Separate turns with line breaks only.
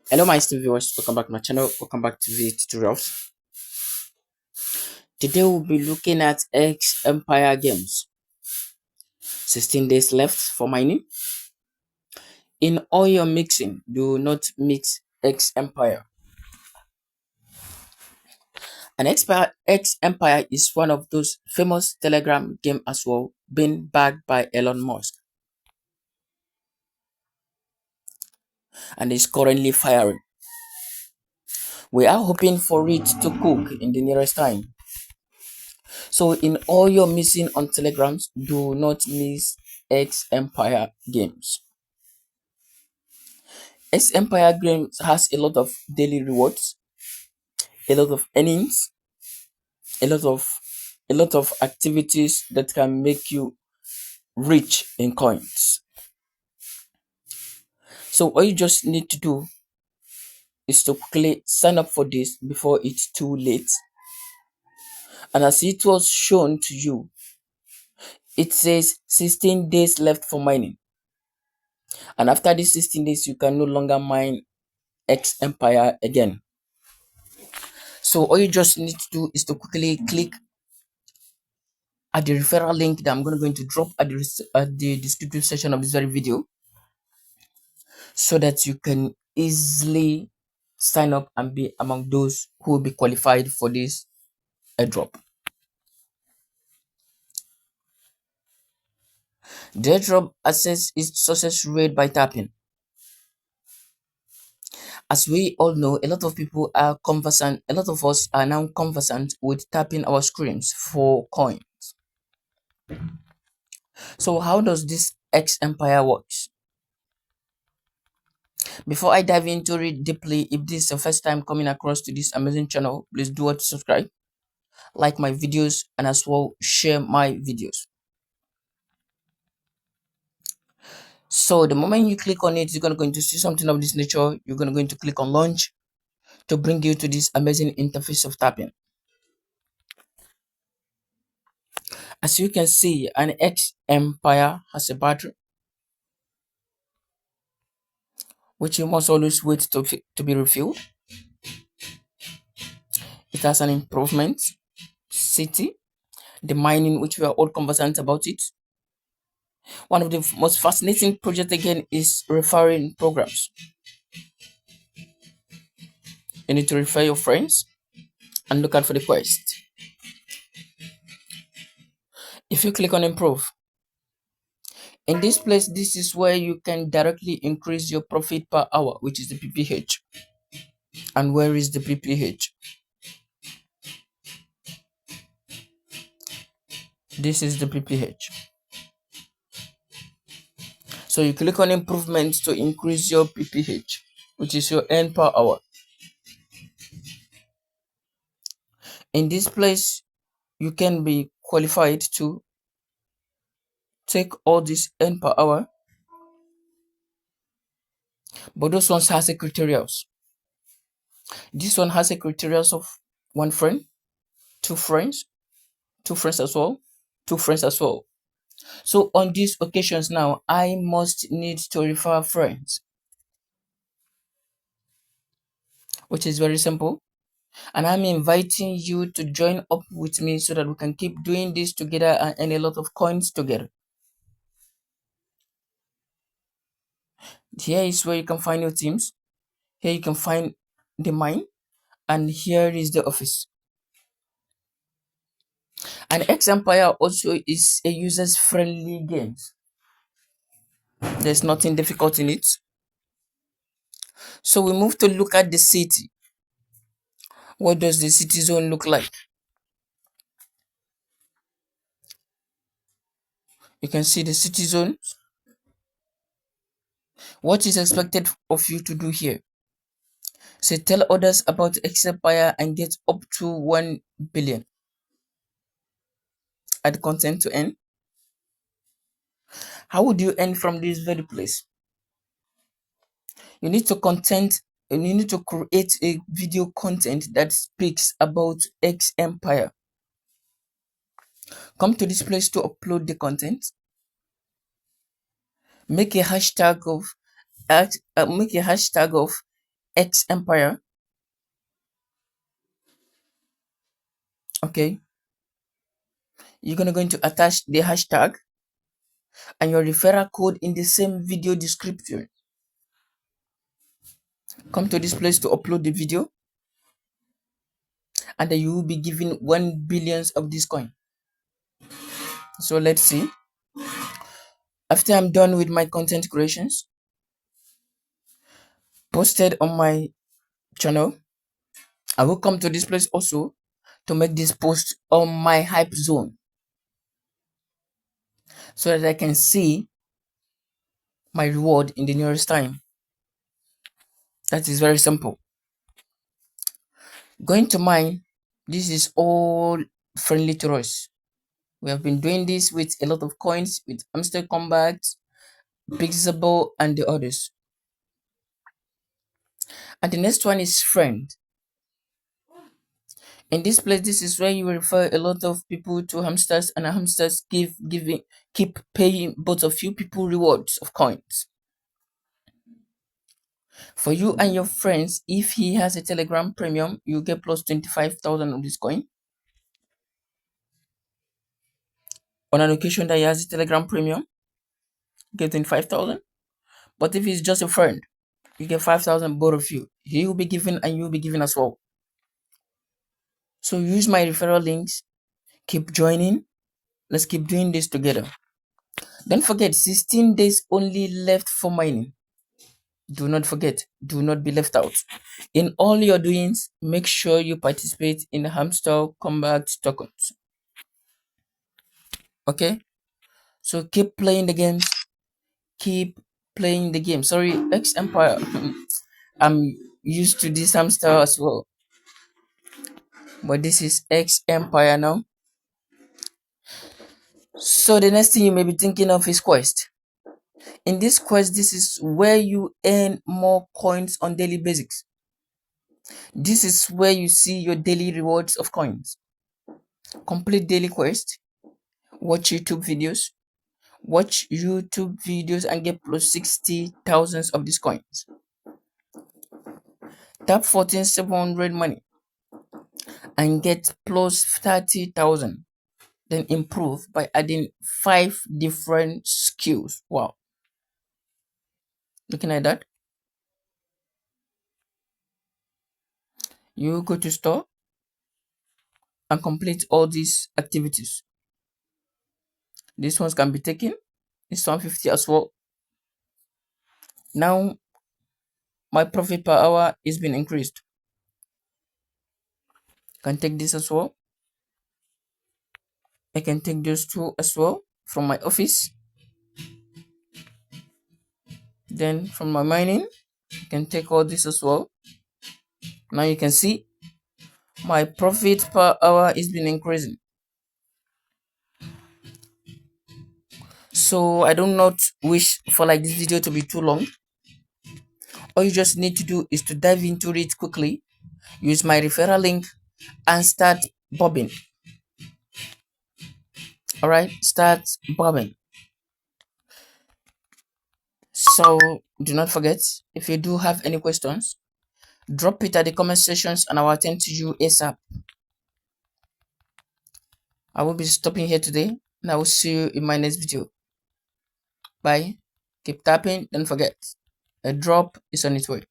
Hello my esteemed viewers, welcome back to my channel, welcome back to the tutorials. Today we'll be looking at X Empire games. 16 days left for mining. In all your mixing, do not mix X Empire. And X Empire is one of those famous Telegram game as well, being backed by Elon Musk. And is currently firing. We are hoping for it to cook in the nearest time. So in all your missing on Telegrams, do not miss X Empire games. X Empire games has a lot of daily rewards, a lot of earnings, a lot of activities that can make you rich in coins. So all you just need to do is to quickly sign up for this before it's too late. And as it was shown to you, it says 16 days left for mining. And after these 16 days, you can no longer mine X Empire again. So all you just need to do is to quickly click at the referral link that I'm going to drop at the descriptive section of this very video, so that you can easily sign up and be among those who will be qualified for this airdrop. The airdrop access is success rate by tapping. As we all know, a lot of people are conversant, a lot of us are now conversant with tapping our screens for coins. So how does this X Empire works? Before I dive into it deeply, if this is the first time coming across to this amazing channel, please do what to subscribe, like my videos, and as well share my videos. So the moment you click on it, you're going to see something of this nature. You're going to click on launch to bring you to this amazing interface of tapping. As you can see, an X Empire has a battery, which you must always wait to be refilled. It has an improvement city, the mining, which we are all conversant about it. One of the most fascinating projects again is referring programs. You need to refer your friends and look out for the quest. If you click on improve, in this place, this is where you can directly increase your profit per hour, which is the PPH. And where is the PPH? This is the PPH. So you click on improvements to increase your PPH, which is your earn per hour. In this place, you can be qualified to take all this earn per hour, but those ones has a criteria. This one has a criteria of one friend, two friends as well, two friends as well. So on these occasions now, I must need to refer friends, which is very simple. And I'm inviting you to join up with me so that we can keep doing this together and earn a lot of coins together. Here is where you can find your teams. Here you can find the mine, and here is the office. And X Empire also is a users friendly game. There's nothing difficult in it. So we move to look at the city. What does the city zone look like? You can see the city zone. What is expected of you to do here? So tell others about X Empire and get up to 1 billion. Add content to earn. How would you earn from this very place? You need to create a video content that speaks about X Empire. Come to this place to upload the content. Make a hashtag of X Empire. Okay, you're gonna going to attach the hashtag and your referral code in the same video description. Come to this place to upload the video, and then you will be given 1 billion of this coin. So let's see. After I'm done with my content creations posted on my channel, I will come to this place also to make this post on my hype zone so that I can see my reward in the nearest time. That is very simple. Going to mine, this is all friendly to us. We have been doing this with a lot of coins, with Hamster Combat, Pixable, and the others. And the next one is friend. In this place, this is where you refer a lot of people to hamsters, and hamsters keep paying both of you people rewards of coins. For you and your friends, if he has a Telegram premium, you get plus 25,000 of this coin. On an occasion that he has a Telegram premium, you get 25,000. But if he's just a friend, you get 5,000, both of you. He will be given and you will be given as well. So use my referral links. Keep joining. Let's keep doing this together. Don't forget, 16 days only left for mining. Do not forget, do not be left out. In all your doings, make sure you participate in the Hamster Combat tokens. Okay? So keep playing the games. Keep playing the game. Sorry, X Empire. I'm used to this hamster as well. But this is X Empire now. So the next thing you may be thinking of is quest. In this quest, this is where you earn more coins on daily basis. This is where you see your daily rewards of coins. Complete daily quest, watch YouTube videos, and get plus 60,000 of these coins. Tap 14,700 money and get plus 30,000. Then improve by adding 5 different skills. Wow. Looking at that. You go to store and complete all these activities. These ones can be taken. It's 150 as well. Now my profit per hour is being increased. Can take this as well. I can take those two as well from my office. Then from my mining, I can take all this as well. Now you can see my profit per hour is been increasing. So I do not wish for like this video to be too long. All you just need to do is to dive into it quickly, use my referral link, and start bobbing. All right, start bobbing. So do not forget, if you do have any questions, drop it at the comment sections and I will attend to you ASAP. I will be stopping here today and I will see you in my next video. Bye. Keep tapping. Don't forget, a drop is on its way.